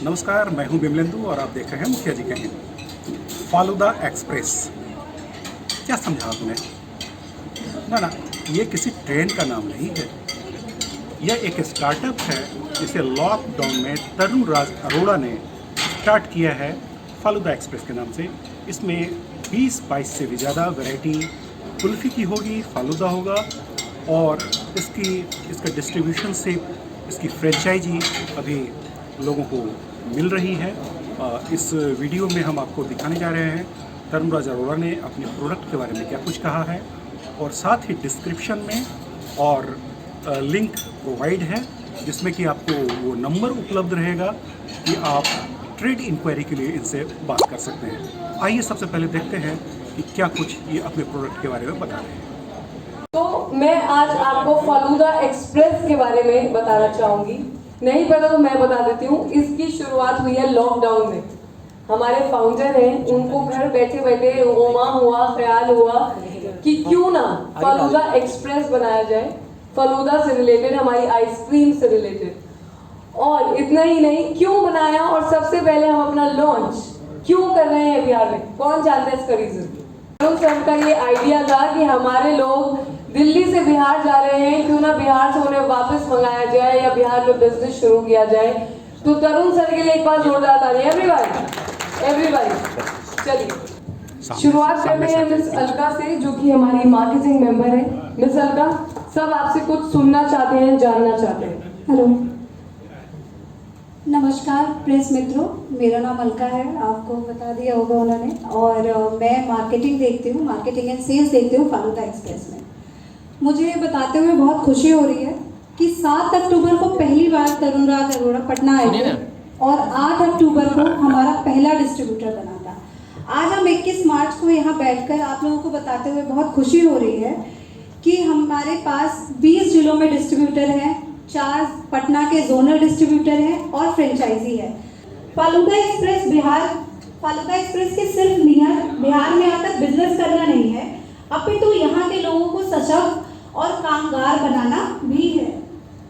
नमस्कार, मैं हूं बिमलेंदु और आप देख रहे हैं मुखिया जी का हिंद। फालूदा एक्सप्रेस, क्या समझा आपने? ना, ये किसी ट्रेन का नाम नहीं है। यह एक स्टार्टअप है जिसे लॉकडाउन में तरुण राज अरोड़ा ने स्टार्ट किया है फालूदा एक्सप्रेस के नाम से। इसमें 20-22 से भी ज़्यादा वैरायटी कुल्फ़ी की होगी, फालूदा होगा और इसका डिस्ट्रीब्यूशन से इसकी फ्रेंचाइजी अभी लोगों को मिल रही है। इस वीडियो में हम आपको दिखाने जा रहे हैं तरुण राज अरोड़ा ने अपने प्रोडक्ट के बारे में क्या कुछ कहा है, और साथ ही डिस्क्रिप्शन में और लिंक प्रोवाइड है जिसमें कि आपको वो नंबर उपलब्ध रहेगा कि आप ट्रेड इंक्वायरी के लिए इनसे बात कर सकते हैं। आइए सबसे पहले देखते हैं कि क्या कुछ ये अपने प्रोडक्ट के बारे में बता रहे हैं। तो मैं आज आपको फालूदा एक्सप्रेस के बारे में बताना चाहूँगी। नहीं पता तो मैं बता देती हूँ। इसकी शुरुआत हुई है लॉकडाउन में। हमारे फाउंडर हैं, उनको घर बैठे बैठे ख्याल हुआ कि क्यों ना फालूदा एक्सप्रेस बनाया जाए, फालूदा से रिलेटेड, हमारी आइसक्रीम से रिलेटेड। और इतना ही नहीं, क्यों बनाया और सबसे पहले हम अपना लॉन्च क्यों कर रहे हैं बिहार में, कौन जानता है इसका रीजन? तरुण सर का ये आइडिया था कि हमारे लोग दिल्ली से बिहार जा रहे हैं, क्यों ना बिहार से उन्हें वापस मंगाया जाए या बिहार में बिजनेस शुरू किया जाए। तो तरुण सर के लिए एक बार जोरदार तालियां एवरीबॉडी। चलिए शुरुआत करते हैं मिस अलका से, जो कि हमारी मार्केटिंग मेंबर है। मिस अलका, सब आपसे कुछ सुनना चाहते हैं, जानना चाहते हैं। हेलो, नमस्कार प्रेस मित्रों, मेरा नाम अलका है, आपको बता दिया होगा उन्होंने। और मैं मार्केटिंग देखती हूँ, मार्केटिंग एंड सेल्स देखती हूँ फालूदा एक्सप्रेस में। मुझे बताते हुए बहुत खुशी हो रही है कि 7 अक्टूबर को पहली बार तरुण राज अरोड़ा पटना आए थे और 8 अक्टूबर को हमारा पहला डिस्ट्रीब्यूटर बना था। आज हम 21 मार्च को यहाँ बैठकर आप लोगों को बताते हुए बहुत खुशी हो रही है कि हमारे पास 20 जिलों में डिस्ट्रीब्यूटर हैं, 4 पटना के जोनल डिस्ट्रीब्यूटर हैं और फ्रेंचाइजी है। फालूदा एक्सप्रेस के सिर्फ बिहार में आकर बिजनेस करना नहीं है, अपितु यहाँ के लोगों को सशक्त और कामगार बनाना भी है।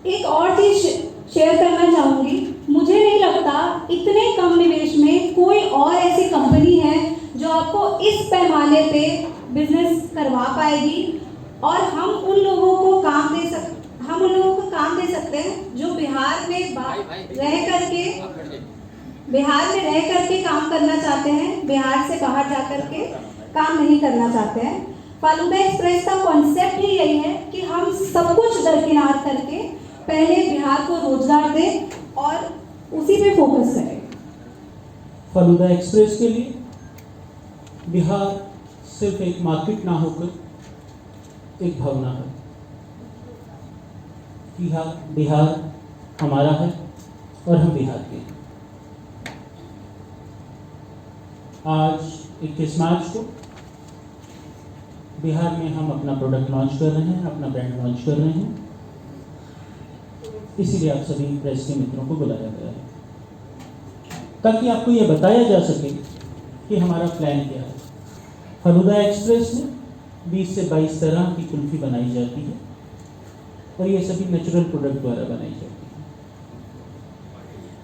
एक और चीज शेयर करना चाहूँगी, मुझे नहीं लगता इतने कम निवेश में कोई और ऐसी कंपनी है जो आपको इस पैमाने पे बिजनेस करवा पाएगी। और हम उन लोगों को काम दे सकते हैं जो बिहार में रह करके काम करना चाहते हैं, बिहार से बाहर जा करके काम नहीं करना चाहते हैं। फालूदा एक्सप्रेस का कॉन्सेप्ट ही यही है कि हम सब कुछ दरकिनार करके पहले बिहार को रोजगार दें और उसी पे फोकस करें। फालूदा एक्सप्रेस के लिए बिहार सिर्फ एक मार्केट ना होकर एक भावना है। बिहार हमारा है और हम बिहार के हैं। आज 21 मार्च को बिहार में हम अपना प्रोडक्ट लॉन्च कर रहे हैं, अपना ब्रांड लॉन्च कर रहे हैं। इसीलिए आप सभी प्रेस के मित्रों को बुलाया गया है ताकि आपको ये बताया जा सके कि हमारा प्लान क्या है। फालूदा एक्सप्रेस में 20 से 22 तरह की कुल्फी बनाई जाती है और ये सभी नेचुरल प्रोडक्ट द्वारा बनाई जाती है।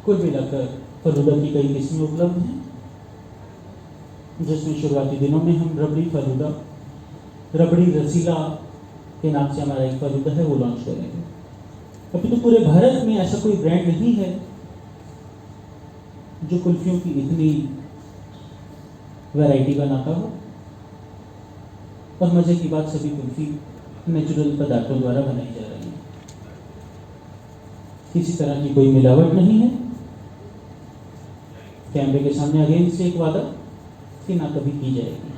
कुल मिलाकर फालूदा की कई किस्में उपलब्ध हैं, जिसमें शुरुआती दिनों में हम रबड़ी रसीला के नाम से हमारा एक फालूदा है, वो लॉन्च करेंगे। अभी तो पूरे भारत में ऐसा कोई ब्रांड नहीं है जो कुल्फियों की इतनी वैरायटी बनाता हो। और मजे की बात, सभी कुल्फी नेचुरल पदार्थों द्वारा बनाई जा रही है, किसी तरह की कोई मिलावट नहीं है। कैमरे के सामने अगेन से एक वादा कि ना कभी की जाएगी।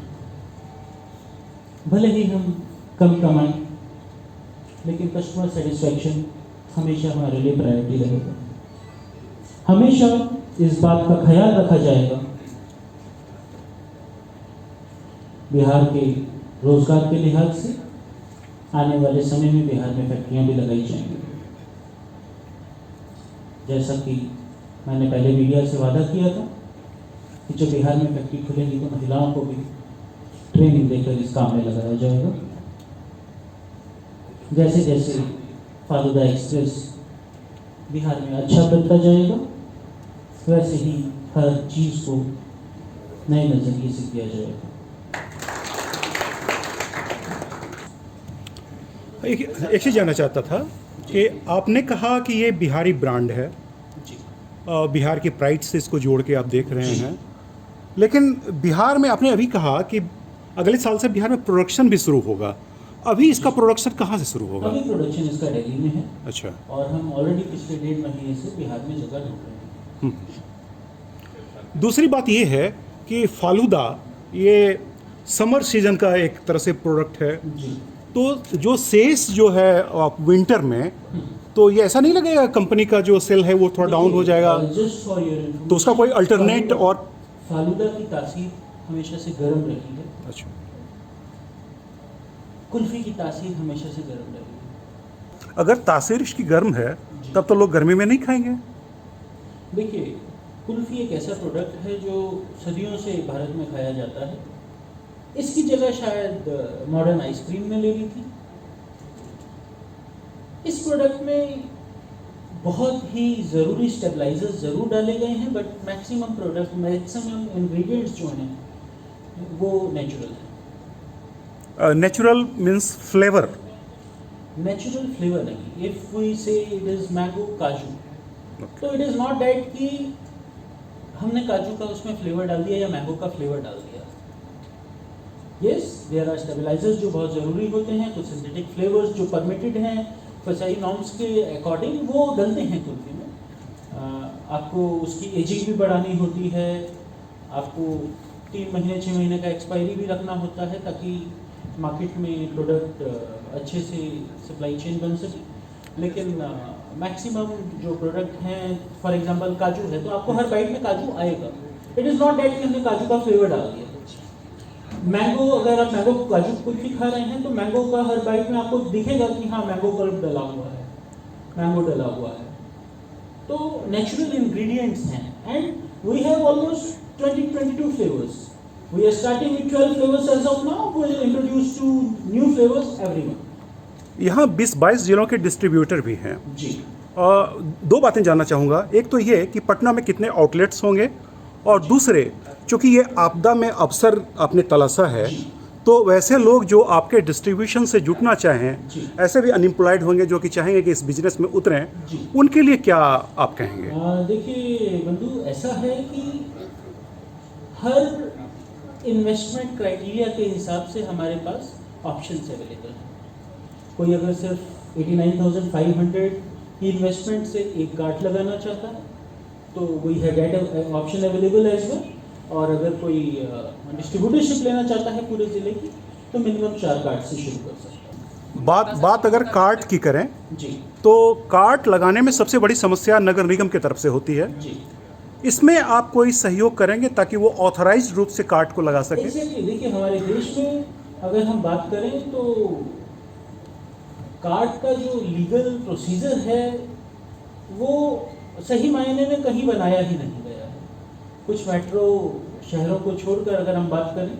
भले ही हम कम कमाएं, लेकिन कस्टमर सेटिस्फैक्शन हमेशा हमारे लिए प्रायोरिटी रहेगा। हमेशा इस बात का ख्याल रखा जाएगा बिहार के रोजगार के लिहाज से आने वाले समय में बिहार में फैक्ट्रियां भी लगाई जाएंगी। जैसा कि मैंने पहले मीडिया से वादा किया था कि जो बिहार में फैक्ट्री खुलेगी तो महिलाओं को भी ट्रेनिंग देकर इस काम में लगाया जाएगा। जैसे जैसे फालूदा एक्सप्रेस बिहार में अच्छा बनता जाएगा, वैसे ही हर चीज़ को नए नज़रिए से किया जाएगा। एक चीज़ जानना चाहता था कि आपने कहा कि ये बिहारी ब्रांड है, जी बिहार की प्राइड से इसको जोड़ के आप देख रहे हैं, लेकिन बिहार में आपने अभी कहा कि अगले साल से बिहार में प्रोडक्शन भी शुरू होगा। अभी इसका प्रोडक्शन कहाँ से शुरू होगा? अभी प्रोडक्शन इसका दिल्ली में है। अच्छा। और हम ऑलरेडी पिछले 1.5 महीने से बिहार में जगह ढूंढ रहे हैं। दूसरी बात ये है कि फालूदा ये समर सीजन का एक तरह से प्रोडक्ट है, जी तो जो सेल्स जो है विंटर में, तो ये ऐसा नहीं लगेगा कंपनी का जो सेल है वो थोड़ा डाउन हो जाएगा? जस्ट फॉर योर, तो उसका कोई अल्टरनेट और फालूदा की तासीर हमेशा से गर्म रही है। अच्छा, कुल्फी की तासीर हमेशा से गर्म रही है। अगर तासीर इसकी गर्म है तब तो लोग गर्मी में नहीं खाएंगे। देखिए, कुल्फी एक ऐसा प्रोडक्ट है जो सदियों से भारत में खाया जाता है। इसकी जगह शायद मॉडर्न आइसक्रीम ने ले ली थी। इस प्रोडक्ट में बहुत ही ज़रूरी स्टेबलाइजर्स ज़रूर डाले गए हैं, बट मैक्सिमम इंग्रेडिएंट्स जो हैं वो नेचुरल है। Natural means flavour. Natural flavour नहीं। इफ वी से इट इज मैंगो काजू, तो इट इज नॉट दैट कि हमने काजू का उसमें फ्लेवर डाल दिया या मैंगो का फ्लेवर डाल दिया। यस, देयर आर स्टेबलाइजर्स जो बहुत ज़रूरी होते हैं, कुछ सिंथेटिक फ्लेवर्स जो परमिटेड हैं फसाई नॉर्म्स के अकॉर्डिंग, वो डलते हैं कुल्फी में। आपको उसकी एजिंग भी बढ़ानी होती है, आपको 3 महीने 6 महीने का एक्सपायरी भी रखना होता है ताकि मार्केट में प्रोडक्ट अच्छे से सप्लाई चेन बन सके। लेकिन मैक्सिमम जो प्रोडक्ट हैं, फॉर एग्जांपल काजू है, तो आपको हर बाइट में काजू आएगा। इट इज़ नॉट दैट कि हमने काजू का फ्लेवर डाल दिया। मैंगो, अगर आप मैंगो काजू कुल्फी खा रहे हैं तो मैंगो का हर बाइट में आपको दिखेगा कि हाँ मैंगो पल्प डला हुआ है, मैंगो डला हुआ है। तो नेचुरल इंग्रेडिएंट्स हैं and we have almost 22 flavours. We are starting with 12 flavors as of now. We will introduce 2 new flavors every month. यहाँ 20-22 जिलों के डिस्ट्रीब्यूटर भी हैं। जी। 2 बातें जानना चाहूँगा। एक तो ये कि पटना में कितने आउटलेट्स होंगे, और दूसरे, चूँकि ये आपदा में अवसर आपने तलाशा है, तो वैसे लोग जो आपके डिस्ट्रीब्यूशन से जुटना चाहें, ऐसे भी अनएम्प्लॉयड होंगे जो कि चाहेंगे कि इस बिजनेस में उतरें, उनके लिए क्या आप कहेंगे? देखिए बंधु, ऐसा है कि हर इन्वेस्टमेंट क्राइटेरिया के हिसाब से हमारे पास ऑप्शंस अवेलेबल हैं। कोई अगर सिर्फ 89,500 की इन्वेस्टमेंट से एक कार्ट लगाना चाहता है तो we have that option available as well. और अगर कोई डिस्ट्रीब्यूटरशिप लेना चाहता है पूरे ज़िले की, तो मिनिमम 4 कार्ट से शुरू कर सकता है। बात अगर कार्ट की करें जी, तो कार्ट लगाने में सबसे बड़ी समस्या नगर निगम की तरफ से होती है। जी, इसमें आप कोई सहयोग करेंगे ताकि वो ऑथराइज्ड रूप से कार्ट को लगा सके? एग्जैक्टली। देखिए, हमारे देश में अगर हम बात करें तो कार्ट का जो लीगल प्रोसीजर है वो सही मायने में कहीं बनाया ही नहीं गया है। कुछ मेट्रो शहरों को छोड़कर अगर हम बात करें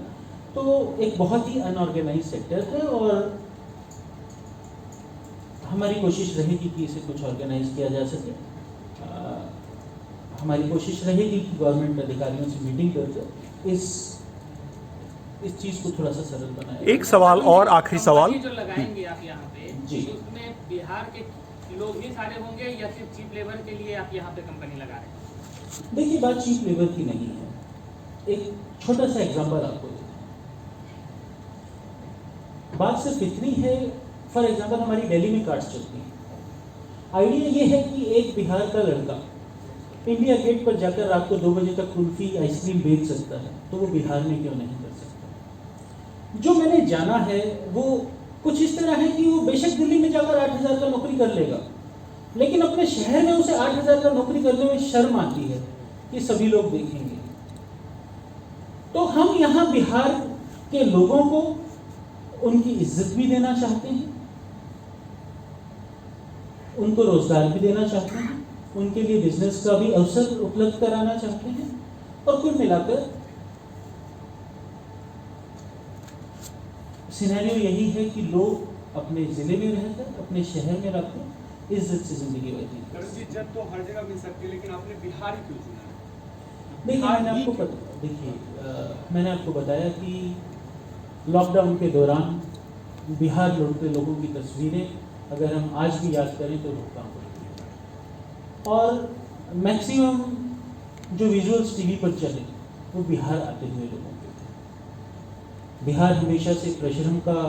तो एक बहुत ही अनऑर्गेनाइज सेक्टर है, और हमारी कोशिश रहेगी कि इसे कुछ ऑर्गेनाइज किया जा सके। हमारी कोशिश रहेगी कि गवर्नमेंट अधिकारियों से मीटिंग करके इस चीज़ को थोड़ा सा सरल बनाए। एक सवाल और, आखिरी सवाल। जो लगाएंगे आप यहाँ पे, जी, उसमें बिहार के लोग ही सारे होंगे या सिर्फ चीप लेबर के लिए आप यहाँ पे कंपनी लगा रहे हैं? देखिए, बात चीप लेबर की नहीं है। एक छोटा सा एग्जांपल आपको देता हूं। बात सिर्फ इतनी है, फॉर एग्जांपल हमारी दिल्ली में कार्ड्स चलती हैं। आइडिया ये है कि एक बिहार का लड़का इंडिया गेट पर जाकर रात को 2 बजे तक कुल्फी आइसक्रीम बेच सकता है, तो वो बिहार में क्यों नहीं कर सकता? जो मैंने जाना है वो कुछ इस तरह है कि वो बेशक दिल्ली में जाकर 8,000 का नौकरी कर लेगा, लेकिन अपने शहर में उसे 8,000 का नौकरी करने में शर्म आती है कि सभी लोग देखेंगे। तो हम यहाँ बिहार के लोगों को उनकी इज्जत भी देना चाहते हैं, उनको रोजगार भी देना चाहते हैं, उनके लिए बिजनेस का भी अवसर उपलब्ध कराना चाहते हैं, और कुल मिलाकर सिनेरियो यही है कि लोग अपने जिले में रहकर, अपने शहर में रहकर इज्जत से जिंदगी व्यतीत इज्जत तो हर जगह मिल सकती है, लेकिन आपने बिहार ही क्यों चुना? मैंने आपको बताया कि लॉकडाउन के दौरान बिहार लौटते लोगों की तस्वीरें अगर हम आज भी याद करें तो रोकता हूँ। और मैक्सिमम जो विजुअल्स टीवी पर चले वो बिहार आते हुए लोगों के थे। बिहार हमेशा से परिश्रम का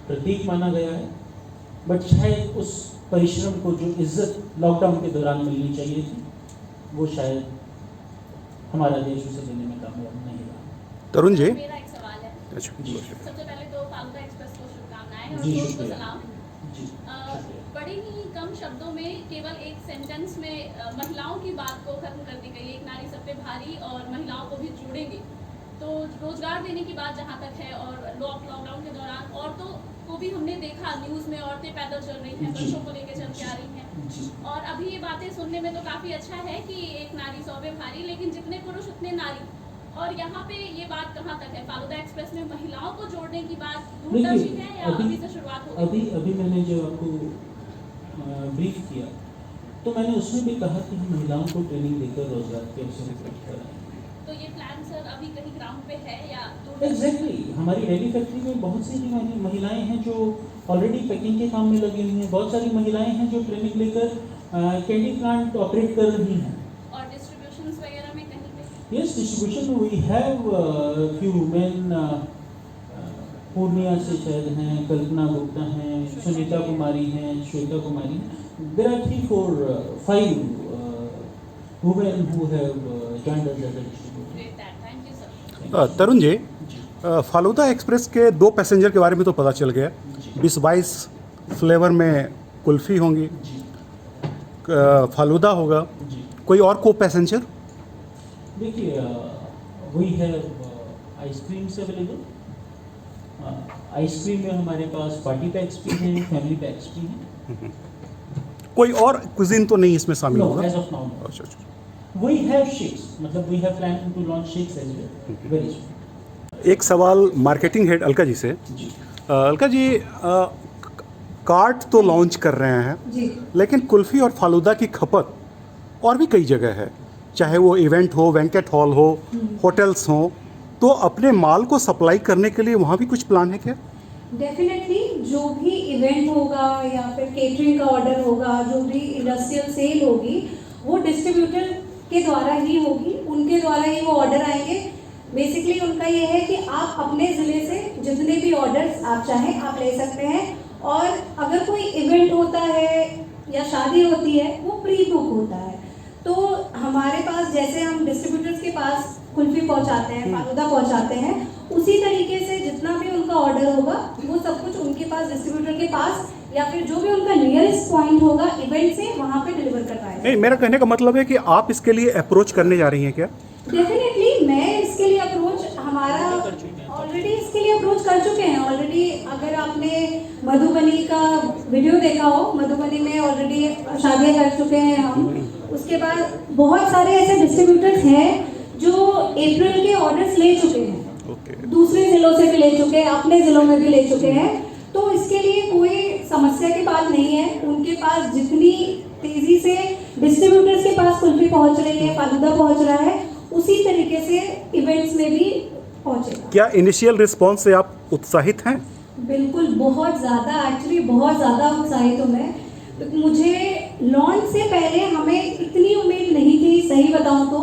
प्रतीक माना गया है, बट शायद उस परिश्रम को जो इज्जत लॉकडाउन के दौरान मिलनी चाहिए थी वो शायद हमारा देश उसे देने में कामयाब नहीं रहा। तरुण जी, मेरा एक सवाल है। अच्छा, सबसे पहले तो फालूदा एक्सप्रेस को शुभकामनाएं और जी, दोस्त को शुक्रिया। सलाम। जी, शुक्रिया। बड़े ही कम शब्दों में केवल एक सेंटेंस में महिलाओं की बात को खत्म कर दी गई। एक नारी सब पे भारी और महिलाओं को भी जोड़ेंगे। तो रोजगार देने की बात जहाँ तक है, और लॉकडाउन के दौरान औरतों को भी हमने देखा न्यूज़ में, औरतें पैदल चल रही हैं, बच्चों को लेकर चल के आ रही हैं। और अभी ये बातें सुनने में तो काफ़ी अच्छा है कि एक नारी 100 पे भारी, लेकिन जितने पुरुष उतने नारी। और यहाँ पे ये बात कहाँ तक है? फालूदा एक्सप्रेस में महिलाओं को जोड़ने की बात दूरदर्शी है या अभी से शुरुआत होगी? अभी मैंने जो आपको ब्रीफ किया तो मैंने उसमें भी कहा कि हम महिलाओं को ट्रेनिंग देकर रोजगार के अवसर उपलब्ध कराएं। तो ये प्लान सर अभी कहीं ग्राउंड पे है या एग्जैक्टली हमारी डेयरी फैक्ट्री में बहुत सी महिलाएं हैं जो ऑलरेडी पैकिंग के काम में लगी हुई हैं। बहुत सारी महिलाएं हैं जो ट्रेनिंग लेकर कैंडी प्लांट ऑपरेट कर रही हैं। और डिस्ट्रीब्यूशंस वगैरह में कहीं पे? यस, डिस्ट्रीब्यूशन में we have few women, Purnia से शायद हैं, कल्पना गुप्ता हैं, सुनीता कुमारी हैं, श्वेता कुमारी हैं। There are 3, 4, 5 women who have joined us as a distributor. Great that. Thank you sir. Tarun ji, Falooda Express के 2 पैसेंजर के बारे में तो पता चल गया। 20-22 फ्लेवर में कुल्फ़ी होंगी, फालूदा होगा, जी, कोई और को पैसेंजर? देखिए we have ice creams available. Ice cream में हमारे पास पार्टी पैक्स भी हैं, फैमिली पैक्स भी हैं। कोई और कुजिन तो नहीं इसमें शामिल No, होगा? as of now, no. अच्छा अच्छा। We have shakes, मतलब we have planned to launch shakes as well, very soon. एक सवाल मार्केटिंग हेड अलका जी से। जी, अलका जी, कार्ट तो लॉन्च कर रहे हैं, जी लेकिन कुल्फ़ी और फालूदा की खपत और भी कई जगह है, चाहे वो इवेंट हो, बैंकेट हॉल हो, होटल्स हो, तो अपने माल को सप्लाई करने के लिए वहाँ भी कुछ प्लान है क्या? डेफिनेटली जो भी इवेंट होगा या फिर केटरिंग का ऑर्डर होगा, जो भी इंडस्ट्रियल सेल होगी, वो डिस्ट्रीब्यूटर के द्वारा ही होगी, उनके द्वारा ही वो ऑर्डर आएंगे। बेसिकली उनका ये है कि आप अपने ज़िले से जितने भी ऑर्डर्स आप चाहें आप ले सकते हैं। और अगर कोई इवेंट होता है या शादी होती है वो प्री बुक होता है। तो हमारे पास जैसे हम डिस्ट्रीब्यूटर्स के पास कुल्फ़ी पहुंचाते हैं, फालूदा पहुंचाते हैं, उसी तरीके से जितना भी उनका ऑर्डर होगा वो सब कुछ उनके पास, डिस्ट्रीब्यूटर के पास, या फिर जो भी उनका नियरेस्ट पॉइंट होगा इवेंट से, वहाँ पे डिलीवर करवाएंगे। नहीं, मेरा कहने का मतलब है कि आप इसके लिए अप्रोच करने जा रही हैं क्या? डेफिनेटली मैं इसके लिए अप्रोच, हमारा ऑलरेडी इसके लिए अप्रोच कर चुके हैं ऑलरेडी। अगर आपने मधुबनी का वीडियो देखा हो, मधुबनी में ऑलरेडी शादियाँ कर चुके हैं हम। उसके बाद बहुत सारे ऐसे डिस्ट्रीब्यूटर्स हैं जो अप्रैल के ऑर्डर्स ले चुके हैं, दूसरे जिलों से भी ले चुके हैं, अपने जिलों में भी ले चुके हैं। तो इसके लिए कोई समस्या की बात नहीं है। उनके पास जितनी तेजी से डिस्ट्रीब्यूटर्स के पास कुल्फी पहुंच रही है, फालूदा पहुंच रहा है, उसी तरीके से इवेंट्स में भी पहुंचेगा। क्या इनिशियल रिस्पॉन्स से आप उत्साहित हैं? बिल्कुल, बहुत ज़्यादा, एक्चुअली बहुत ज़्यादा उत्साहित हूँ मैं। मुझे लॉन्च से पहले हमें इतनी उम्मीद नहीं थी, सही बताऊँ तो,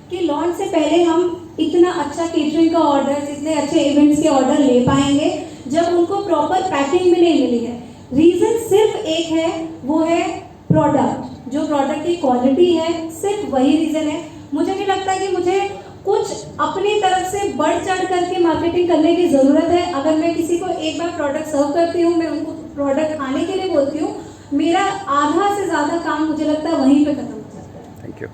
कि लॉन्च से पहले हम इतना अच्छा केटरिंग का ऑर्डर, इतने अच्छे इवेंट्स के ऑर्डर ले पाएंगे जब उनको प्रॉपर पैकिंग में नहीं मिली है। रीज़न सिर्फ एक है, वो है प्रोडक्ट, जो प्रोडक्ट की क्वालिटी है, सिर्फ वही रीज़न है। मुझे नहीं लगता कि मुझे कुछ अपनी तरफ से बढ़ चढ़ करके मार्केटिंग करने की ज़रूरत है। अगर मैं किसी को एक बार प्रोडक्ट सर्व करती हूँ, मैं उनको प्रोडक्ट आने के लिए बोलती हूँ, मेरा आधा से ज़्यादा काम मुझे लगता है वहीं पे खत्म हो जाता है। Thank you.